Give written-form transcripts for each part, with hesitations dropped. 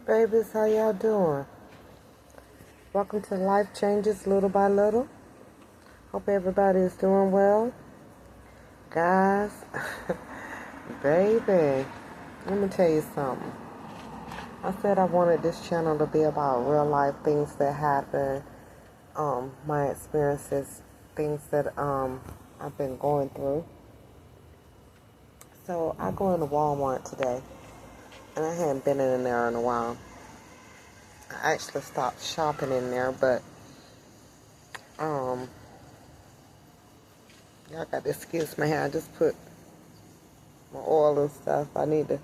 Babies, how y'all doing? Welcome to Life Changes Little by Little. Hope everybody is doing well. Guys, baby, let me tell you something. I said I wanted this channel to be about real life things that happen, my experiences, things that I've been going through. So I go into Walmart today, and I hadn't been in there in a while. I actually stopped shopping in there, but y'all got to excuse my hair. I just put my oil and stuff. I need to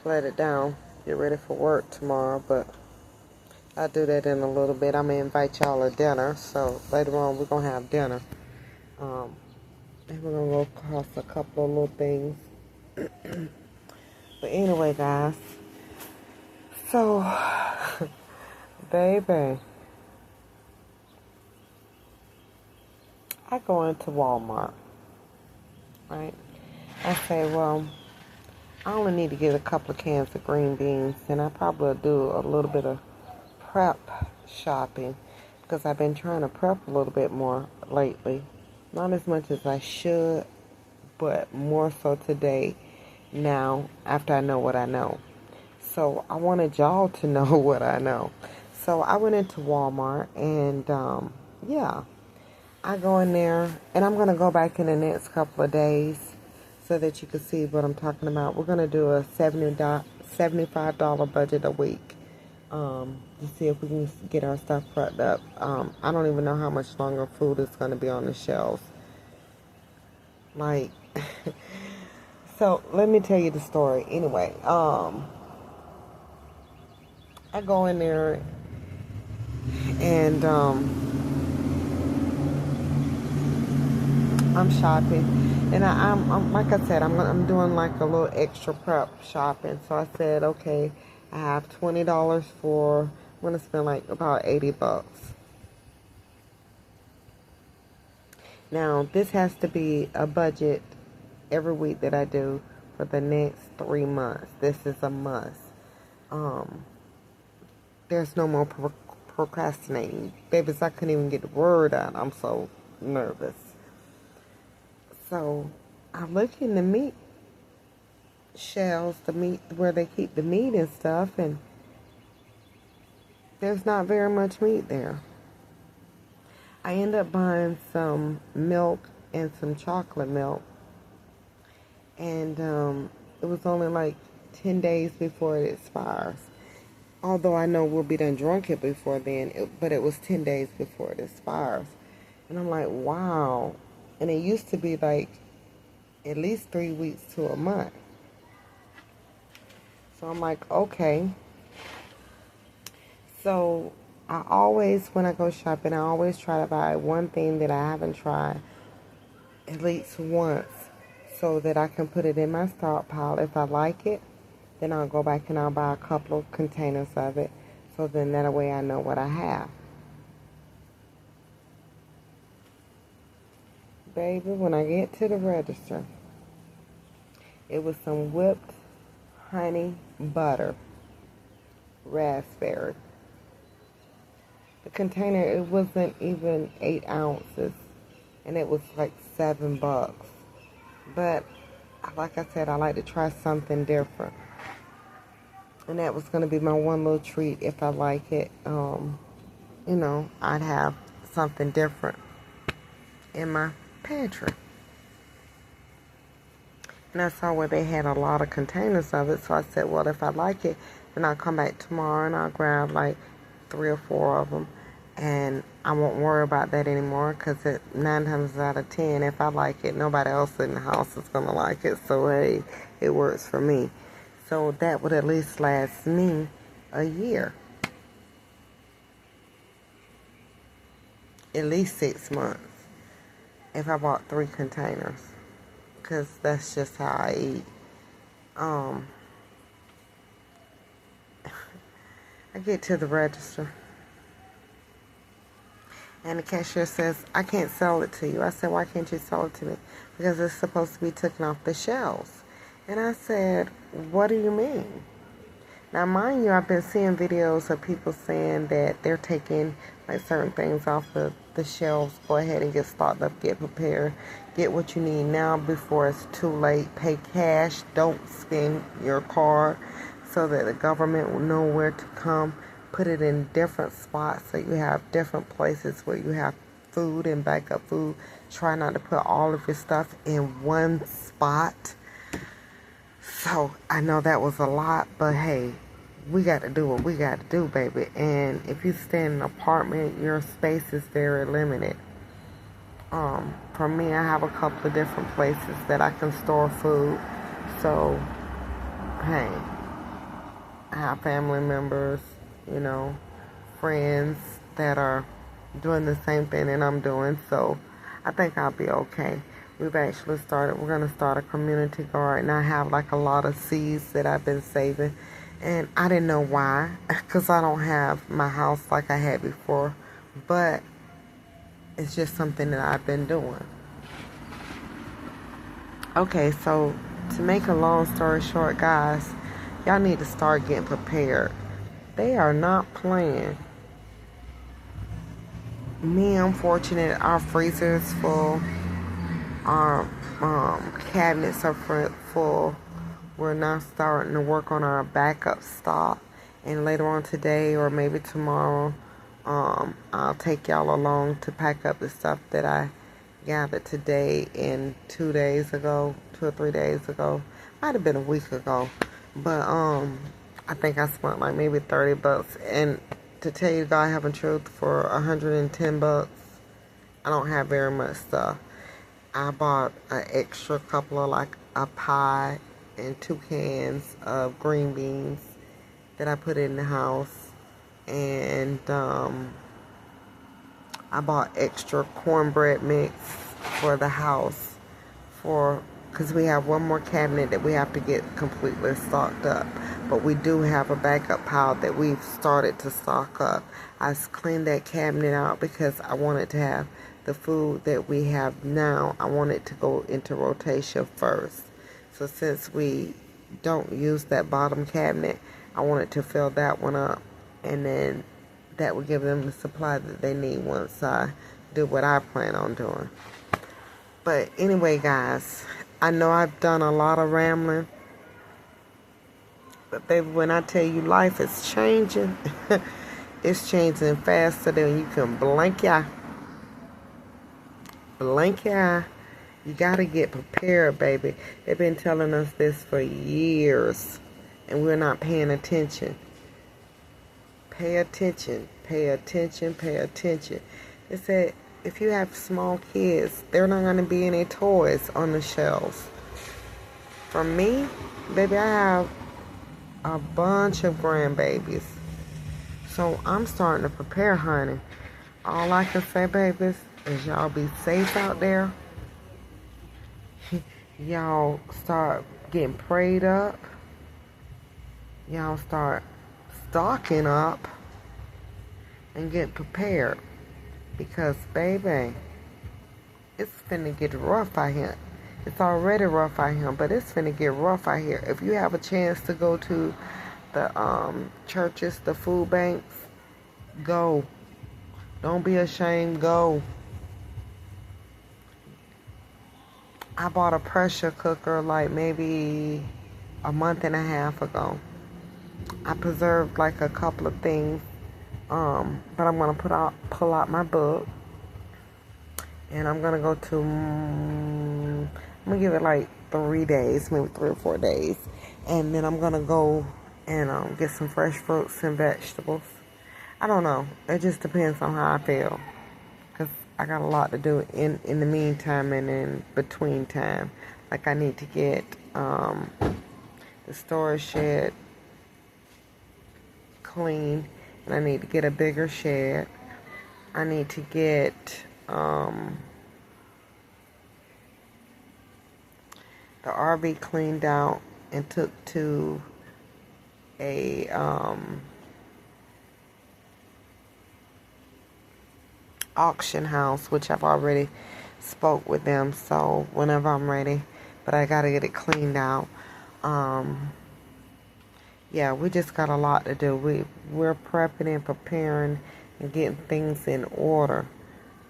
plait it down, get ready for work tomorrow, but I'll do that in a little bit. I'm going to invite y'all to dinner, so later on we're going to have dinner. And we're going to go across a couple of little things. But anyway, guys, so, baby, I go into Walmart, right? I say, well, I only need to get a couple of cans of green beans, and I probably do a little bit of prep shopping because I've been trying to prep a little bit more lately. Not as much as I should, but more so today now after I know what I know. So I wanted y'all to know what I know. So I went into Walmart and yeah, I go in there and I'm going to go back in the next couple of days so that you can see what I'm talking about. We're going to do a $75 budget a week to see if we can get our stuff prepped up. I don't even know how much longer food is going to be on the shelves. Like, so let me tell you the story. Anyway, I go in there and I'm shopping, and I'm like I said, I'm doing like a little extra prep shopping. So I said, okay, I have $20 for. I'm gonna spend like about $80. Now this has to be a budget every week that I do for the next 3 months. This is a must. There's no more procrastinating. Babies, I couldn't even get the word out. I'm so nervous. So I look in the meat shelves, the meat where they keep the meat and stuff, and there's not very much meat there. I end up buying some milk and some chocolate milk, and it was only like 10 days before it expires. Although I know we'll be done drunk it before then, but it was 10 days before it expires. And I'm like, wow. And it used to be like at least 3 weeks to a month. So I'm like, okay. So I always, when I go shopping, I always try to buy one thing that I haven't tried at least once so that I can put it in my stockpile. If I like it, then I'll go back and I'll buy a couple of containers of it. So then that way I know what I have. Baby, when I get to the register, it was some whipped honey butter raspberry. The container, it wasn't even 8 ounces, and it was like $7. But like I said, I like to try something different. And that was going to be my one little treat. If I like it, I'd have something different in my pantry. And I saw where they had a lot of containers of it. So I said, well, if I like it, then I'll come back tomorrow and I'll grab like 3 or 4 of them. And I won't worry about that anymore because 9 times out of 10, if I like it, nobody else in the house is going to like it. So, hey, it works for me. So that would at least last me a year. At least 6 months if I bought 3 containers. Because that's just how I eat. I get to the register. And the cashier says, I can't sell it to you. I said, why can't you sell it to me? Because it's supposed to be taken off the shelves. And I said, what do you mean? Now, mind you, I've been seeing videos of people saying that they're taking like certain things off the shelves. Go ahead and get stocked up, get prepared, get what you need now before it's too late. Pay cash, don't spend your card so that the government will know where to come. Put it in different spots so you have different places where you have food and backup food. Try not to put all of your stuff in one spot. So, I know that was a lot, but hey, we got to do what we got to do, baby. And if you stay in an apartment, your space is very limited. For me, I have a couple of different places that I can store food. So, hey, I have family members, you know, friends that are doing the same thing that I'm doing. So, I think I'll be okay. We're going to start a community garden. I have like a lot of seeds that I've been saving. And I didn't know why, because I don't have my house like I had before. But it's just something that I've been doing. Okay, so to make a long story short, guys, y'all need to start getting prepared. They are not playing. Me, I'm fortunate. Our freezer is full. Our cabinets are full. We're now starting to work on our backup stock. And later on today or maybe tomorrow, I'll take y'all along to pack up the stuff that I gathered today and 2 or 3 days ago. Might have been a week ago. But I think I spent like maybe $30. And to tell you God having truth, for $110, I don't have very much stuff. I bought an extra couple of like a pie and 2 cans of green beans that I put in the house. And I bought extra cornbread mix for the house because we have one more cabinet that we have to get completely stocked up. But we do have a backup pile that we've started to stock up. I cleaned that cabinet out because I wanted to have the food that we have now. I want it to go into rotation first. So since we don't use that bottom cabinet, I wanted to fill that one up. And then that would give them the supply that they need once I do what I plan on doing. But anyway, guys, I know I've done a lot of rambling. But baby, when I tell you life is changing, it's changing faster than you can blink your eye. Blink your eye. You got to get prepared, baby. They've been telling us this for years, and we're not paying attention. Pay attention. Pay attention. Pay attention. They said if you have small kids, they're not going to be any toys on the shelves. For me, baby, I have a bunch of grandbabies. So I'm starting to prepare, honey. All I can say, babies, is y'all be safe out there. Y'all start getting prayed up. Y'all start stocking up and get prepared. Because, baby, it's finna get rough out here. It's already rough out here, but it's finna get rough out here. If you have a chance to go to the churches, the food banks, go. Don't be ashamed, go. I bought a pressure cooker like maybe a month and a half ago. I preserved like a couple of things, but I'm going to pull out my book, and I'm going to go to, I'm going to give it like 3 days, maybe 3 or 4 days, and then I'm going to go and get some fresh fruits and vegetables. I don't know. It just depends on how I feel. Because I got a lot to do in the meantime and in between time. Like I need to get the storage shed clean. And I need to get a bigger shed. I need to get the RV cleaned out and took to a auction house, which I've already spoke with them, so whenever I'm ready, but I gotta get it cleaned out. Yeah, we just got a lot to do. We're prepping and preparing and getting things in order.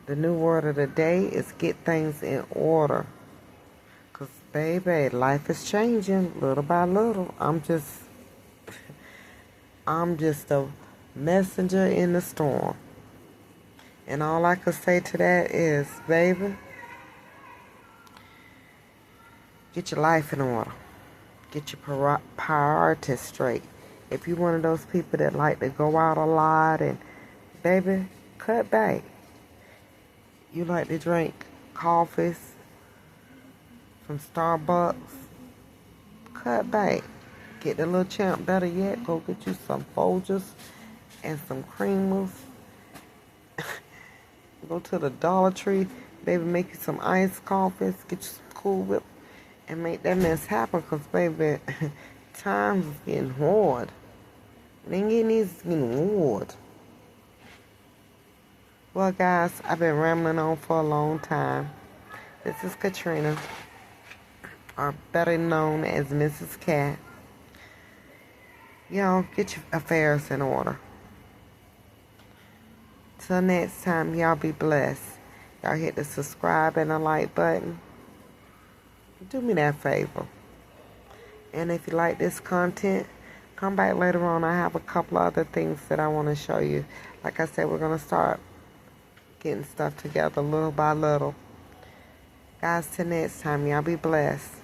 The new word of the day is get things in order. 'Cause baby, life is changing little by little. I'm just a messenger in the storm. And all I could say to that is, baby, get your life in order. Get your priorities straight. If you're one of those people that like to go out a lot and, baby, cut back. You like to drink coffees from Starbucks, cut back. Get the little champ. Better yet, go get you some Folgers and some creamers. Go to the Dollar Tree, baby, make you some iced coffees, get you some Cool Whip, and make that mess happen. Because, baby, times is getting hard. It ain't getting easy, it's getting hard. Well, guys, I've been rambling on for a long time. This is Katrina, or better known as Mrs. Cat. Y'all, get your affairs in order. Till next time, y'all be blessed. Y'all hit the subscribe and the like button. Do me that favor. And if you like this content, come back later on. I have a couple other things that I want to show you. Like I said, we're going to start getting stuff together little by little. Guys, till next time, y'all be blessed.